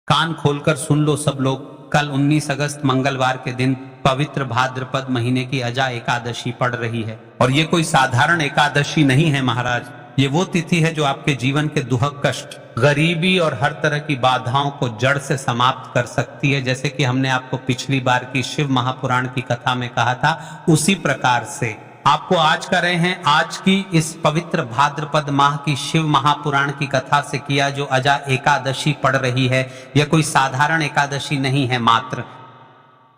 कान खोलकर सुन लो सब लोग, कल 19 अगस्त मंगलवार के दिन पवित्र भाद्रपद महीने की अजा एकादशी पड़ रही है। और ये कोई साधारण एकादशी नहीं है महाराज, ये वो तिथि है जो आपके जीवन के दुख कष्ट, गरीबी और हर तरह की बाधाओं को जड़ से समाप्त कर सकती है। जैसे कि हमने आपको पिछली बार की शिव महापुराण की कथा में कहा था, उसी प्रकार से आपको आज कर रहे हैं आज की इस पवित्र भाद्रपद माह की शिव महापुराण की कथा से किया जो अजा एकादशी पड़ रही है। यह कोई साधारण एकादशी नहीं है, मात्र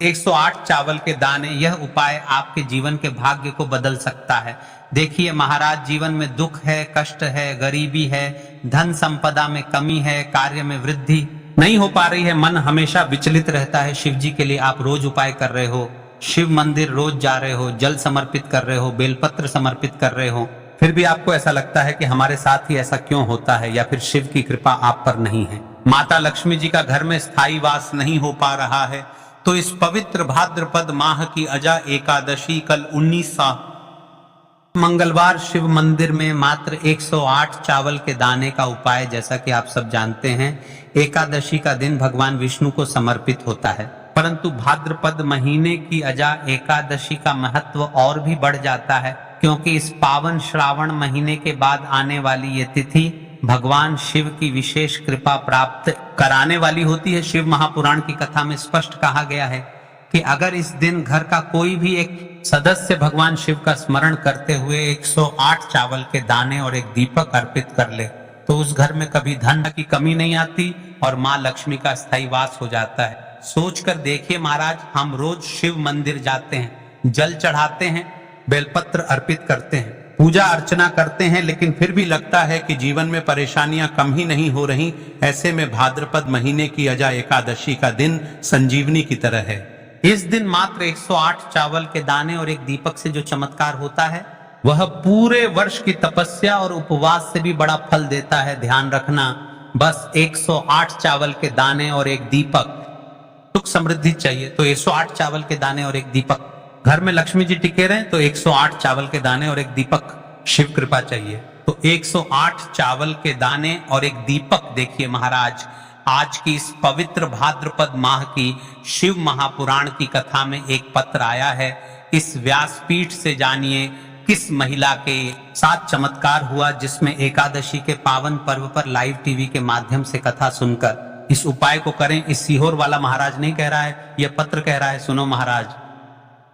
108 चावल के दाने, यह उपाय आपके जीवन के भाग्य को बदल सकता है। देखिए महाराज, जीवन में दुख है, कष्ट है, गरीबी है, धन संपदा में कमी है, कार्य में वृद्धि नहीं हो पा रही है, मन हमेशा विचलित रहता है। शिव जी के लिए आप रोज उपाय कर रहे हो, शिव मंदिर रोज जा रहे हो, जल समर्पित कर रहे हो, बेलपत्र समर्पित कर रहे हो, फिर भी आपको ऐसा लगता है कि हमारे साथ ही ऐसा क्यों होता है, या फिर शिव की कृपा आप पर नहीं है, माता लक्ष्मी जी का घर में स्थायी वास नहीं हो पा रहा है, तो इस पवित्र भाद्रपद माह की अजा एकादशी कल 19 मंगलवार शिव मंदिर में मात्र 108 चावल के दाने का उपाय, जैसा कि आप सब जानते हैं, एकादशी का दिन भगवान विष्णु को समर्पित होता है। परंतु भाद्रपद महीने की अजा एकादशी का महत्व और भी बढ़ जाता है, क्योंकि इस पावन श्रावण महीने के बाद आने वाली ये तिथि भगवान शिव की विशेष कृपा प्राप्त कराने वाली होती है। शिव महापुराण की कथा में स्पष्ट कहा गया है कि अगर इस दिन घर का कोई भी एक सदस्य भगवान शिव का स्मरण करते हुए 108 चावल के दाने और एक दीपक अर्पित कर ले, तो उस घर में कभी धन की कमी नहीं आती और माँ लक्ष्मी का स्थायी वास हो जाता है। सोचकर देखिए महाराज, हम रोज शिव मंदिर जाते हैं, जल चढ़ाते हैं, बेलपत्र अर्पित करते हैं, पूजा अर्चना करते हैं, लेकिन फिर भी लगता है कि जीवन में परेशानियां कम ही नहीं हो रही। ऐसे में भाद्रपद महीने की अजा एकादशी का दिन संजीवनी की तरह है। इस दिन मात्र 108 चावल के दाने और एक दीपक से जो चमत्कार होता है, वह पूरे वर्ष की तपस्या और उपवास से भी बड़ा फल देता है। ध्यान रखना, बस 108 चावल के दाने और एक दीपक। सुख समृद्धि चाहिए तो 108 चावल के दाने और एक दीपक। घर में लक्ष्मी जी टिके रहे तो 108 चावल के दाने और एक दीपक। शिव कृपा चाहिए तो 108 चावल के दाने और एक दीपक। देखिए महाराज, आज की इस पवित्र भाद्रपद माह की शिव महापुराण की कथा में एक पत्र आया है। इस व्यासपीठ से जानिए किस महिला के साथ चमत्कार हुआ, जिसमें एकादशी के पावन पर्व पर लाइव टीवी के माध्यम से कथा सुनकर इस उपाय को करें। इस सीहोर वाला महाराज नहीं कह रहा है, यह पत्र कह रहा है। सुनो महाराज,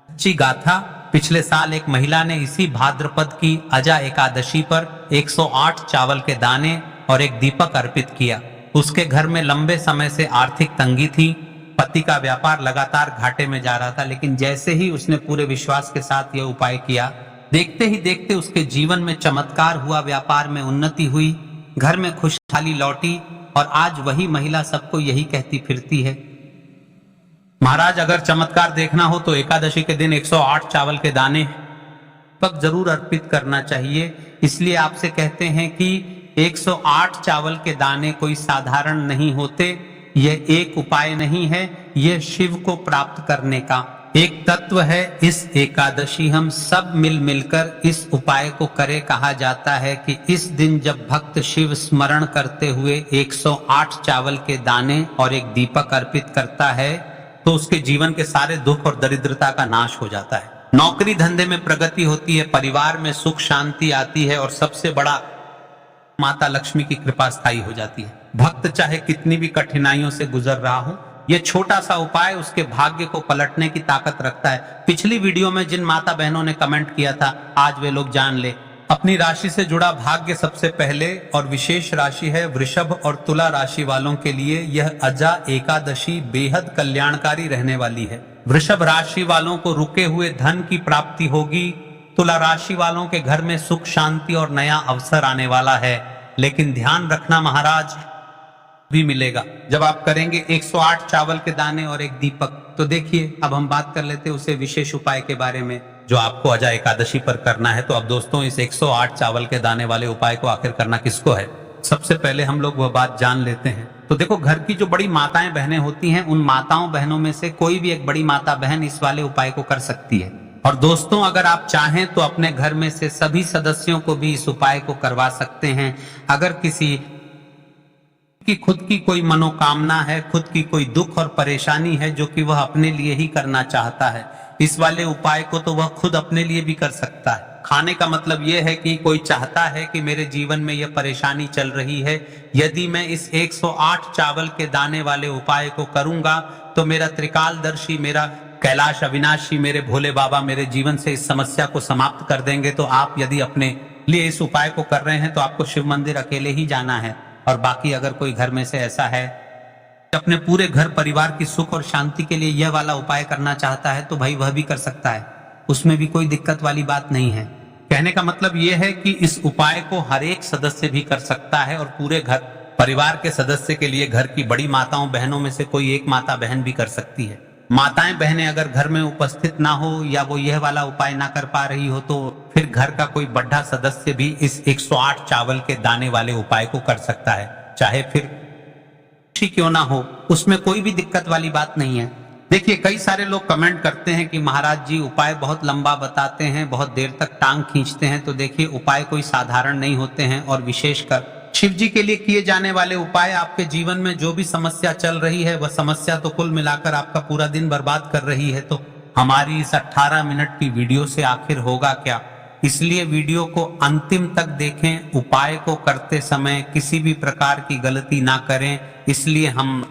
सच्ची गाथा। पिछले साल एक महिला ने इसी भाद्रपद की अजा एकादशी पर 108 चावल के दाने और एक दीपक अर्पित किया। उसके घर में लंबे समय से आर्थिक तंगी थी, पति का व्यापार लगातार घाटे में जा रहा था, लेकिन जैसे ही उसने पूरे विश्वास के साथ यह उपाय किया, देखते ही देखते उसके जीवन में चमत्कार हुआ, व्यापार में उन्नति हुई, घर में खुशहाली लौटी। और आज वही महिला सबको यही कहती फिरती है। महाराज, अगर चमत्कार देखना हो तो एकादशी के दिन 108 चावल के दाने पक जरूर अर्पित करना चाहिए। इसलिए आपसे कहते हैं कि 108 चावल के दाने कोई साधारण नहीं होते। यह एक उपाय नहीं है, यह शिव को प्राप्त करने का एक तत्व है। इस एकादशी हम सब मिल मिलकर इस उपाय को करें। कहा जाता है कि इस दिन जब भक्त शिव स्मरण करते हुए 108 चावल के दाने और एक दीपक अर्पित करता है तो उसके जीवन के सारे दुख और दरिद्रता का नाश हो जाता है। नौकरी धंधे में प्रगति होती है, परिवार में सुख शांति आती है और सबसे बड़ा माता लक्ष्मी की कृपा स्थायी हो जाती है। भक्त चाहे कितनी भी कठिनाइयों से गुजर रहा हो, यह छोटा सा उपाय उसके भाग्य को पलटने की ताकत रखता है। पिछली वीडियो में जिन माता बहनों ने कमेंट किया था, आज वे लोग जान ले। अपनी राशि से जुड़ा भाग्य सबसे पहले और विशेष राशि है वृषभ और तुला राशि वालों के लिए यह अजा एकादशी बेहद कल्याणकारी रहने वाली है। वृषभ राशि वालों को रुके हुए धन की प्राप्ति होगी। तुला राशि वालों के घर में सुख शांति और नया अवसर आने वाला है। लेकिन ध्यान रखना महाराज, भी मिलेगा जब आप करेंगे 108 चावल के दाने और एक दीपक। तो देखिए, अब हम बात कर लेते हैं उसे विशेष उपाय के बारे में जो आपको अजा एकादशी पर करना है। तो अब दोस्तों, इस 108 चावल के दाने वाले उपाय को आखिर करना किसको है, सबसे पहले हम लोग वह बात जान लेते हैं। तो देखो, घर की जो बड़ी माताएं बहनें होती हैं, उन माताओं बहनों में से कोई भी एक बड़ी माता बहन इस वाले उपाय को कर सकती है। और दोस्तों, अगर आप चाहें तो अपने घर में से सभी सदस्यों को भी इस उपाय को करवा सकते हैं। अगर किसी कि खुद की कोई मनोकामना है, खुद की कोई दुख और परेशानी है जो कि वह अपने लिए ही करना चाहता है, इस वाले उपाय को तो वह खुद अपने लिए भी कर सकता है। खाने का मतलब यह है कि कोई चाहता है कि मेरे जीवन में यह परेशानी चल रही है, यदि मैं इस 108 चावल के दाने वाले उपाय को करूंगा तो मेरा त्रिकालदर्शी, मेरा कैलाश अविनाशी, मेरे भोले बाबा मेरे जीवन से इस समस्या को समाप्त कर देंगे। तो आप यदि अपने लिए इस उपाय को कर रहे हैं तो आपको शिव मंदिर अकेले ही जाना है, और बाकी अगर कोई घर में से ऐसा है अपने पूरे घर परिवार की सुख और शांति के लिए यह वाला उपाय करना चाहता है तो भाई वह भी कर सकता है, उसमें भी कोई दिक्कत वाली बात नहीं है। कहने का मतलब यह है कि इस उपाय को हर एक सदस्य भी कर सकता है, और पूरे घर परिवार के सदस्य के लिए घर की बड़ी माताओं बहनों में से कोई एक माता बहन भी कर सकती है। माताएं बहनें अगर घर में उपस्थित ना हो या वो यह वाला उपाय ना कर पा रही हो तो फिर घर का कोई बड़ा सदस्य भी इस 108 चावल के दाने वाले उपाय को कर सकता है, चाहे फिर क्यों ना हो, उसमें कोई भी दिक्कत वाली बात नहीं है। देखिए, कई सारे लोग कमेंट करते हैं कि महाराज जी उपाय बहुत लंबा बताते हैं, बहुत देर तक टांग खींचते हैं। तो देखिए, उपाय कोई साधारण नहीं होते हैं, और विशेषकर शिव जी के लिए किए जाने वाले उपाय आपके जीवन में जो भी समस्या चल रही है वह समस्या तो कुल मिलाकर आपका पूरा दिन बर्बाद कर रही है। तो हमारी इस 18 मिनट की वीडियो से आखिर होगा क्या, इसलिए वीडियो को अंतिम तक देखें। उपाय को करते समय किसी भी प्रकार की गलती ना करें, इसलिए हम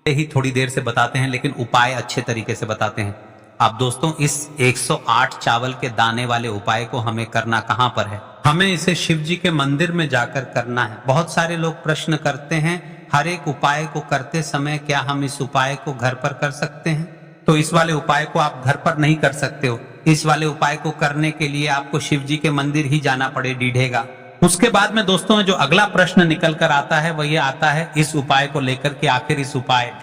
ही थोड़ी देर से बताते हैं लेकिन उपाय अच्छे तरीके से बताते हैं। अब दोस्तों, इस 108 चावल के दाने वाले उपाय को हमें करना कहां पर है? हमें इसे शिव जी के मंदिर में जाकर करना है। बहुत सारे लोग प्रश्न करते हैं हर एक उपाय को करते समय क्या हम इस उपाय को घर पर कर सकते हैं? तो इस वाले उपाय को आप घर पर नहीं कर सकते हो। इस वाले उपाय को करने के लिए आपको शिव जी के मंदिर ही जाना पड़े डीढ़ेगा। उसके बाद में दोस्तों जो अगला प्रश्न निकल कर आता है वह ये आता है इस उपाय को लेकर के आखिर इस उपाय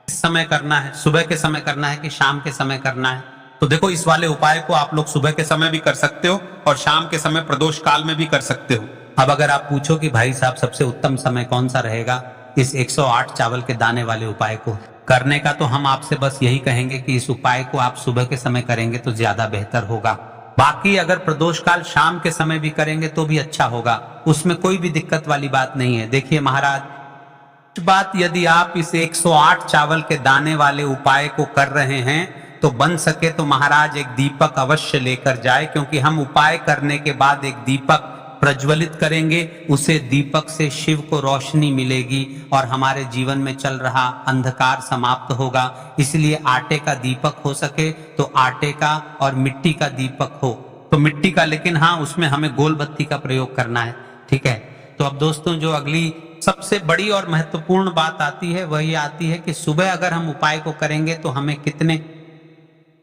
इस समय करना है, सुबह के समय करना है कि शाम के समय करना है? तो देखो, इस वाले उपाय को आप लोग सुबह के समय भी कर सकते हो और शाम के समय प्रदोष काल में भी कर सकते हो। अब अगर आप पूछो कि भाई साहब सबसे उत्तम समय कौन सा रहेगा इस 108 चावल के दाने वाले उपाय को करने का, तो हम आपसे बस यही कहेंगे कि इस उपाय को आप सुबह के समय करेंगे तो ज्यादा बेहतर होगा। बाकी अगर प्रदोष काल शाम के समय भी करेंगे तो भी अच्छा होगा, उसमें कोई भी दिक्कत वाली बात नहीं है। देखिए महाराज, बात यदि आप इस 108 चावल के दाने वाले उपाय को कर रहे हैं तो बन सके तो महाराज एक दीपक अवश्य लेकर जाए, क्योंकि हम उपाय करने के बाद एक दीपक प्रज्वलित करेंगे, उसे दीपक से शिव को रोशनी मिलेगी और हमारे जीवन में चल रहा अंधकार समाप्त होगा। इसलिए आटे का दीपक हो सके तो आटे का, और मिट्टी का दीपक हो तो मिट्टी का, लेकिन हाँ उसमें हमें गोल बत्ती का प्रयोग करना है, ठीक है। तो अब दोस्तों जो अगली सबसे बड़ी और महत्वपूर्ण बात आती है वह ये आती है कि सुबह अगर हम उपाय को करेंगे तो हमें कितने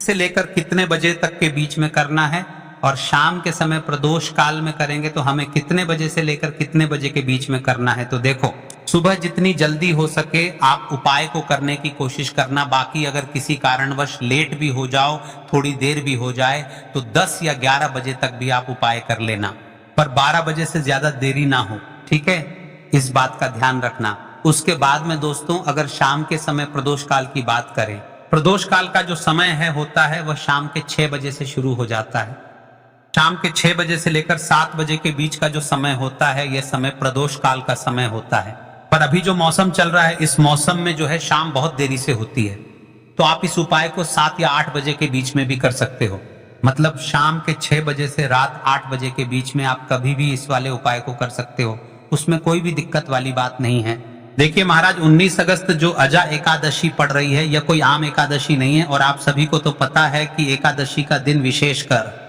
से लेकर कितने बजे तक के बीच में करना है, और शाम के समय प्रदोष काल में करेंगे तो हमें कितने बजे से लेकर कितने बजे के बीच में करना है। तो देखो, सुबह जितनी जल्दी हो सके आप उपाय को करने की कोशिश करना। बाकी अगर किसी कारणवश लेट भी हो जाओ, थोड़ी देर भी हो जाए, तो 10 या 11 बजे तक भी आप उपाय कर लेना, पर 12 बजे से ज्यादा देरी ना हो, ठीक है, इस बात का ध्यान रखना। उसके बाद में दोस्तों अगर शाम के समय प्रदोष काल की बात करें, प्रदोष काल का जो समय है होता है वह शाम के 6 बजे से शुरू हो जाता है। शाम के 6 बजे से लेकर 7 बजे के बीच का जो समय होता है यह समय प्रदोष काल का समय होता है। पर अभी जो मौसम चल रहा है इस मौसम में जो है शाम बहुत देरी से होती है, तो आप इस उपाय को 7 या 8 बजे के बीच में भी कर सकते हो। मतलब शाम के 6 बजे से रात 8 बजे के बीच में आप कभी भी इस वाले उपाय को कर सकते हो, उसमें कोई भी दिक्कत वाली बात नहीं है। देखिए महाराज, 19 अगस्त जो अजा एकादशी पड़ रही है यह कोई आम एकादशी नहीं है, और आप सभी को तो पता है कि एकादशी का दिन विशेषकर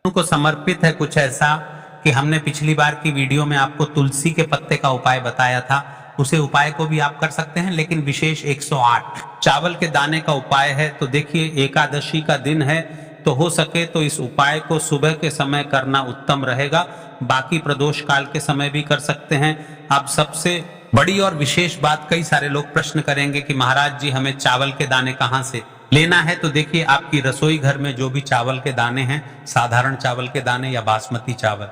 को समर्पित है। कुछ ऐसा कि हमने पिछली बार की वीडियो में आपको तुलसी के पत्ते का उपाय बताया था, उसे उपाय को भी आप कर सकते हैं, लेकिन विशेष 108 चावल के दाने का उपाय है। तो देखिए, एकादशी का दिन है तो हो सके तो इस उपाय को सुबह के समय करना उत्तम रहेगा। बाकी प्रदोष काल के समय भी कर सकते हैं। अब सबसे बड़ी और विशेष बात, कई सारे लोग प्रश्न करेंगे कि महाराज जी हमें चावल के दाने कहां से लेना है। तो देखिए, आपकी रसोई घर में जो भी चावल के दाने हैं, साधारण चावल के दाने या बासमती चावल,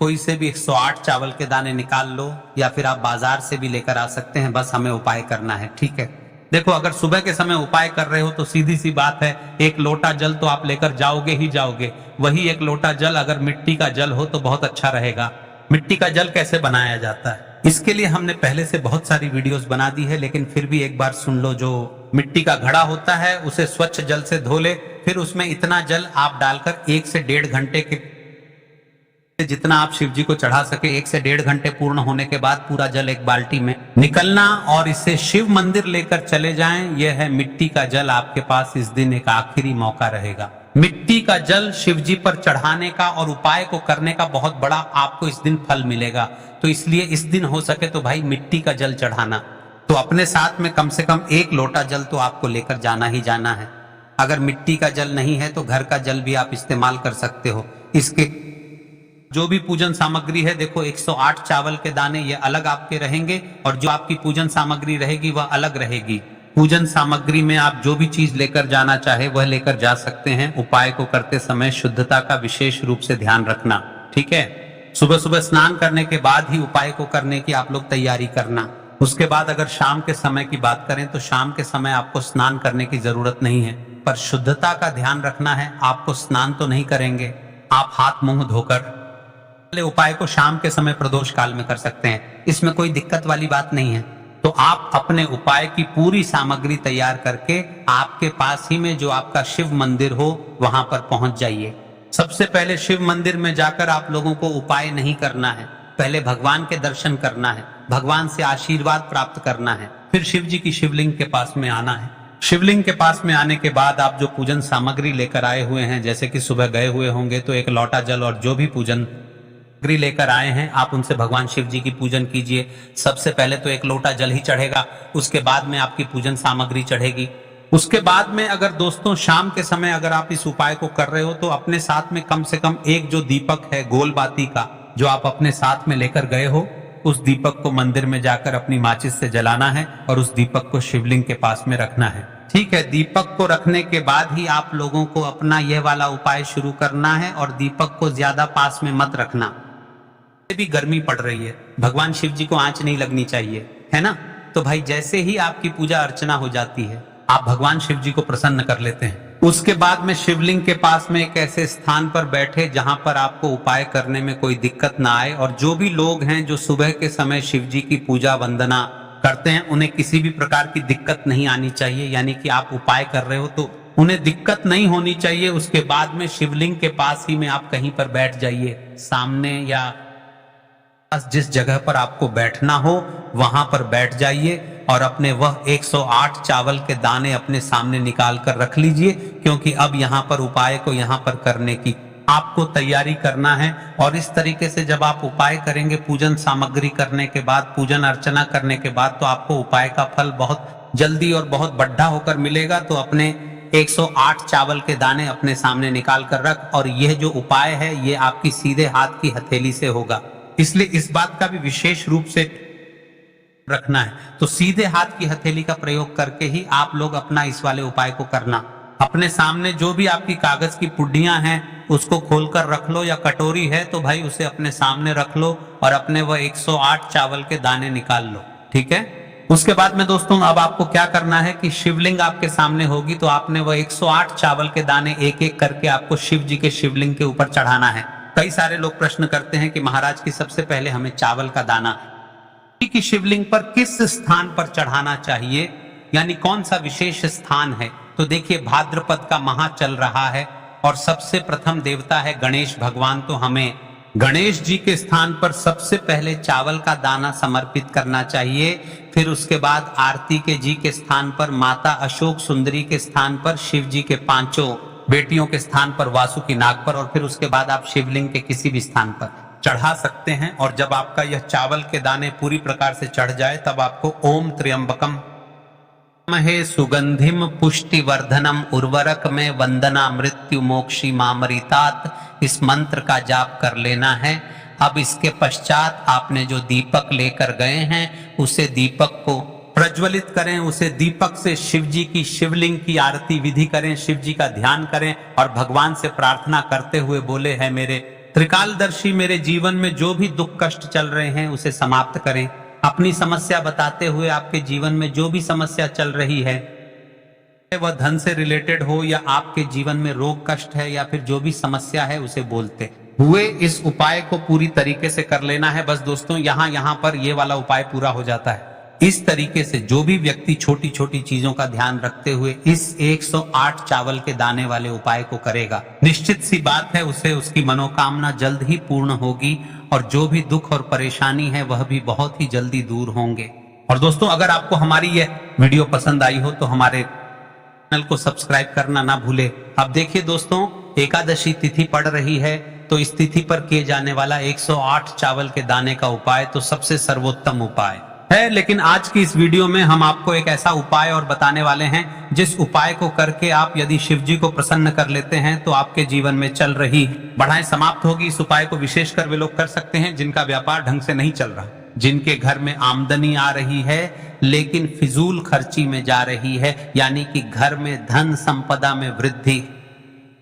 कोई से भी 108 चावल के दाने निकाल लो, या फिर आप बाजार से भी लेकर आ सकते हैं, बस हमें उपाय करना है, ठीक है। देखो, अगर सुबह के समय उपाय कर रहे हो तो सीधी सी बात है, एक लोटा जल तो आप लेकर जाओगे ही जाओगे। वही एक लोटा जल अगर मिट्टी का जल हो तो बहुत अच्छा रहेगा। मिट्टी का जल कैसे बनाया जाता है? इसके लिए हमने पहले से बहुत सारी वीडियोस बना दी है, लेकिन फिर भी एक बार सुन लो। जो मिट्टी का घड़ा होता है उसे स्वच्छ जल से धो ले, फिर उसमें इतना जल आप डालकर 1 से 1.5 घंटे के जितना आप शिव जी को चढ़ा सके, 1 से 1.5 घंटे पूर्ण होने के बाद पूरा जल एक बाल्टी में निकलना और इसे शिव मंदिर लेकर चले जाएं। यह है मिट्टी का जल, आपके पास इस दिन एक आखिरी मौका रहेगा। मिट्टी का जल शिव जी पर चढ़ाने का और उपाय को करने का बहुत बड़ा आपको इस दिन फल मिलेगा। तो इसलिए इस दिन हो सके तो भाई मिट्टी का जल चढ़ाना। तो अपने साथ में कम से कम 1 लोटा जल तो आपको लेकर जाना ही जाना है। अगर मिट्टी का जल नहीं है तो घर का जल भी आप इस्तेमाल कर सकते हो। इसके जो भी पूजन सामग्री है, देखो 108 चावल के दाने ये अलग आपके रहेंगे और जो आपकी पूजन सामग्री रहेगी वह अलग रहेगी। पूजन सामग्री में आप जो भी चीज लेकर जाना चाहे वह लेकर जा सकते हैं। उपाय को करते समय शुद्धता का विशेष रूप से ध्यान रखना, ठीक है। सुबह सुबह स्नान करने के बाद ही उपाय को करने की आप लोग तैयारी करना। उसके बाद अगर शाम के समय की बात करें तो शाम के समय आपको स्नान करने की जरूरत नहीं है, पर शुद्धता का ध्यान रखना है। आपको स्नान तो नहीं करेंगे, आप हाथ मुंह धोकर उपाय को शाम के समय प्रदोष काल में कर सकते हैं। इसमें कोई दिक्कत वाली बात नहीं है। तो आप अपने उपाय की पूरी सामग्री तैयार करके आपके पास ही में जो आपका शिव मंदिर हो वहां पर पहुंच जाइए। सबसे पहले शिव मंदिर में जाकर आप लोगों को उपाय नहीं करना है, पहले भगवान के दर्शन करना है, भगवान से आशीर्वाद प्राप्त करना है, फिर शिव जी की शिवलिंग के पास में आना है। शिवलिंग के पास में आने के बाद आप जो पूजन सामग्री लेकर आए हुए हैं, जैसे कि सुबह गए हुए होंगे तो 1 लोटा जल और जो भी पूजन लेकर आए हैं आप उनसे भगवान शिव जी की पूजन कीजिए। सबसे पहले तो 1 लोटा जल ही चढ़ेगा, उसके बाद में आपकी पूजन सामग्री चढ़ेगी। उसके बाद में अगर दोस्तों शाम के समय अगर आप इस उपाय को कर रहे हो तो अपने साथ में कम से कम एक जो दीपक है गोल बाती का, जो आप अपने साथ में लेकर गए हो, उस दीपक को मंदिर में जाकर अपनी माचिस से जलाना है और उस दीपक को शिवलिंग के पास में रखना है, ठीक है। दीपक को रखने के बाद ही आप लोगों को अपना यह वाला उपाय शुरू करना है और दीपक को ज्यादा पास में मत रखना। भी गर्मी पड़ रही है, भगवान शिव जी को आंच नहीं लगनी चाहिए, है ना। तो भाई जैसे ही आपकी पूजा अर्चना हो जाती है आप भगवान शिव जी को प्रसन्न कर लेते हैं। उसके बाद में शिवलिंग के पास में एक ऐसे स्थान पर बैठे जहां पर आपको उपाय करने में कोई दिक्कत ना आए। और जो भी लोग हैं जो सुबह के समय शिव जी की पूजा वंदना करते हैं उन्हें किसी भी प्रकार की दिक्कत नहीं आनी चाहिए, यानी कि आप उपाय कर रहे हो तो उन्हें दिक्कत नहीं होनी चाहिए। उसके बाद में शिवलिंग के पास ही में आप कहीं पर बैठ जाइए, सामने या जिस जगह पर आपको बैठना हो वहां पर बैठ जाइए और अपने वह 108 चावल के दाने अपने सामने निकाल कर रख लीजिए, क्योंकि अब यहाँ पर उपाय को यहाँ पर करने की आपको तैयारी करना है। और इस तरीके से जब आप उपाय करेंगे, पूजन सामग्री करने के बाद, पूजन अर्चना करने के बाद, तो आपको उपाय का फल बहुत जल्दी और बहुत बड़ा होकर मिलेगा। तो अपने 108 चावल के दाने अपने सामने निकाल कर रख, और यह जो उपाय है ये आपकी सीधे हाथ की हथेली से होगा, इसलिए इस बात का भी विशेष रूप से रखना है। तो सीधे हाथ की हथेली का प्रयोग करके ही आप लोग अपना इस वाले उपाय को करना। अपने सामने जो भी आपकी कागज की पुड्डियां हैं उसको खोलकर रख लो, या कटोरी है तो भाई उसे अपने सामने रख लो और अपने वह 108 चावल के दाने निकाल लो, ठीक है। उसके बाद में दोस्तों अब आपको क्या करना है कि शिवलिंग आपके सामने होगी तो आपने वह 108 चावल के दाने एक एक करके आपको शिव जी के शिवलिंग के ऊपर चढ़ाना है। कई सारे लोग प्रश्न करते हैं कि महाराज की सबसे पहले हमें चावल का दाना की शिवलिंग पर किस स्थान पर चढ़ाना चाहिए, यानी कौन सा विशेष स्थान है। तो देखिए भाद्रपद का माह चल रहा है और सबसे प्रथम देवता है गणेश भगवान, तो हमें गणेश जी के स्थान पर सबसे पहले चावल का दाना समर्पित करना चाहिए। फिर उसके बाद आरती के जी के स्थान पर, माता अशोक सुंदरी के स्थान पर, शिव जी के 5 बेटियों के स्थान पर, वासुकी नाग पर, और फिर उसके बाद आप शिवलिंग के किसी भी स्थान पर चढ़ा सकते हैं। और जब आपका यह चावल के दाने पूरी प्रकार से चढ़ जाए तब आपको ओम त्र्यंबकम महे सुगंधिम पुष्टिवर्धनम उर्वरक में वंदना मृत्यु मोक्षी मामरितात, इस मंत्र का जाप कर लेना है। अब इसके पश्चात आपने जो दीपक लेकर गए हैं उसे दीपक को प्रज्वलित करें, उसे दीपक से शिव जी की शिवलिंग की आरती विधि करें, शिव जी का ध्यान करें और भगवान से प्रार्थना करते हुए बोले, है मेरे त्रिकालदर्शी, मेरे जीवन में जो भी दुख कष्ट चल रहे हैं उसे समाप्त करें। अपनी समस्या बताते हुए आपके जीवन में जो भी समस्या चल रही है, वह धन से रिलेटेड हो या आपके जीवन में रोग कष्ट है या फिर जो भी समस्या है उसे बोलते हुए इस उपाय को पूरी तरीके से कर लेना है। बस दोस्तों यहाँ पर ये वाला उपाय पूरा हो जाता है। इस तरीके से जो भी व्यक्ति छोटी छोटी चीजों का ध्यान रखते हुए इस 108 चावल के दाने वाले उपाय को करेगा, निश्चित सी बात है उसे उसकी मनोकामना जल्द ही पूर्ण होगी और जो भी दुख और परेशानी है वह भी बहुत ही जल्दी दूर होंगे। और दोस्तों अगर आपको हमारी यह वीडियो पसंद आई हो तो हमारे चैनल को सब्सक्राइब करना ना भूले। अब देखिए दोस्तों, एकादशी तिथि पड़ रही है तो इस तिथि पर किए जाने वाला 108 चावल के दाने का उपाय तो सबसे सर्वोत्तम उपाय है। लेकिन आज की इस वीडियो में हम आपको एक ऐसा उपाय और बताने वाले हैं जिस उपाय को करके आप यदि शिव जी को प्रसन्न कर लेते हैं तो आपके जीवन में चल रही बढ़ाएं समाप्त होगी। इस उपाय को विशेषकर वे लोग कर सकते हैं जिनका व्यापार ढंग से नहीं चल रहा, जिनके घर में आमदनी आ रही है लेकिन फिजूल खर्ची में जा रही है, यानी कि घर में धन संपदा में वृद्धि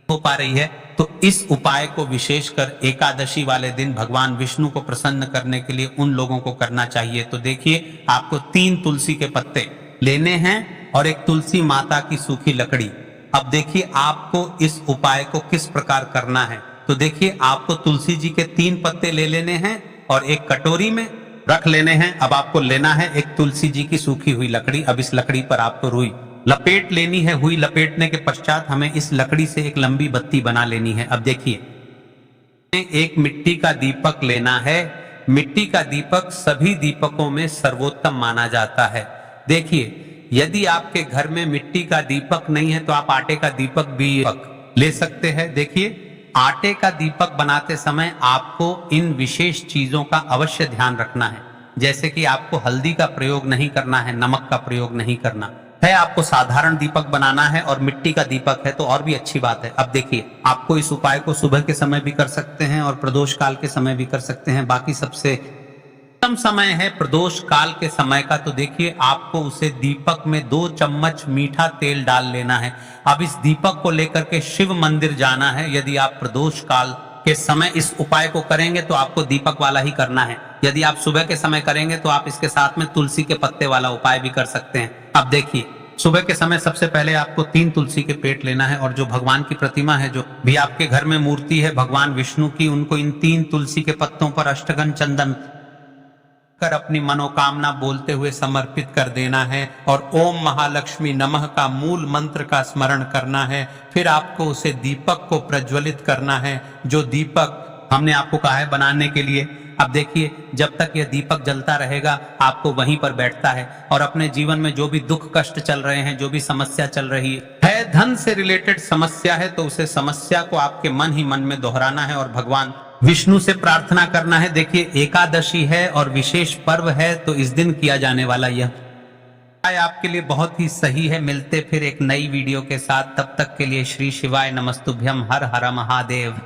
हो पा रही है। तो इस उपाय को विशेषकर एकादशी वाले दिन भगवान विष्णु को प्रसन्न करने के लिए उन लोगों को करना चाहिए। तो देखिए, आपको 3 तुलसी के पत्ते लेने हैं और एक तुलसी माता की सूखी लकड़ी। अब देखिए आपको इस उपाय को किस प्रकार करना है। तो देखिए, आपको तुलसी जी के 3 पत्ते ले लेने हैं और एक कटोरी में रख लेने हैं। अब आपको लेना है एक तुलसी जी की सूखी हुई लकड़ी। अब इस लकड़ी पर आपको रुई लपेट लेनी है। हुई लपेटने के पश्चात हमें इस लकड़ी से एक लंबी बत्ती बना लेनी है। अब देखिए, एक मिट्टी का दीपक लेना है। मिट्टी का दीपक सभी दीपकों में सर्वोत्तम माना जाता है। देखिए, यदि आपके घर में मिट्टी का दीपक नहीं है तो आप आटे का दीपक भी ले सकते हैं। देखिए, आटे का दीपक बनाते समय आपको इन विशेष चीजों का अवश्य ध्यान रखना है, जैसे कि आपको हल्दी का प्रयोग नहीं करना है, नमक का प्रयोग नहीं करना है। आपको साधारण दीपक बनाना है और मिट्टी का दीपक है तो और भी अच्छी बात है। अब देखिए, आपको इस उपाय को सुबह के समय भी कर सकते हैं और प्रदोष काल के समय भी कर सकते हैं। बाकी सबसे उत्तम समय है प्रदोष काल के समय का। तो देखिए, आपको उसे दीपक में 2 चम्मच मीठा तेल डाल लेना है। अब इस दीपक को लेकर के शिव मंदिर जाना है। यदि आप प्रदोष काल के समय इस उपाय को करेंगे तो आपको दीपक वाला ही करना है। यदि आप सुबह के समय करेंगे तो आप इसके साथ में तुलसी के पत्ते वाला उपाय भी कर सकते हैं। अब देखिए, सुबह के समय सबसे पहले आपको 3 तुलसी के पेड़ लेना है और जो भगवान की प्रतिमा है, जो भी आपके घर में मूर्ति है भगवान विष्णु की, उनको इन 3 तुलसी के पत्तों पर अष्टगन चंदन कर अपनी मनोकामना बोलते हुए समर्पित कर देना है और ओम महालक्ष्मी नमः का मूल मंत्र का स्मरण करना है। फिर आपको उसे दीपक को प्रज्वलित करना है, जो दीपक हमने आपको कहा है बनाने के लिए। अब देखिए, जब तक यह दीपक जलता रहेगा आपको वहीं पर बैठता है और अपने जीवन में जो भी दुख कष्ट चल रहे हैं, जो भी समस्या चल रही है, धन से रिलेटेड समस्या है, तो उसे समस्या को आपके मन ही मन में दोहराना है और भगवान विष्णु से प्रार्थना करना है। देखिए, एकादशी है और विशेष पर्व है तो इस दिन किया जाने वाला यह उपाय आपके लिए बहुत ही सही है। मिलते फिर एक नई वीडियो के साथ, तब तक के लिए श्री शिवाय नमस्तुभ्यम। हर हर महादेव।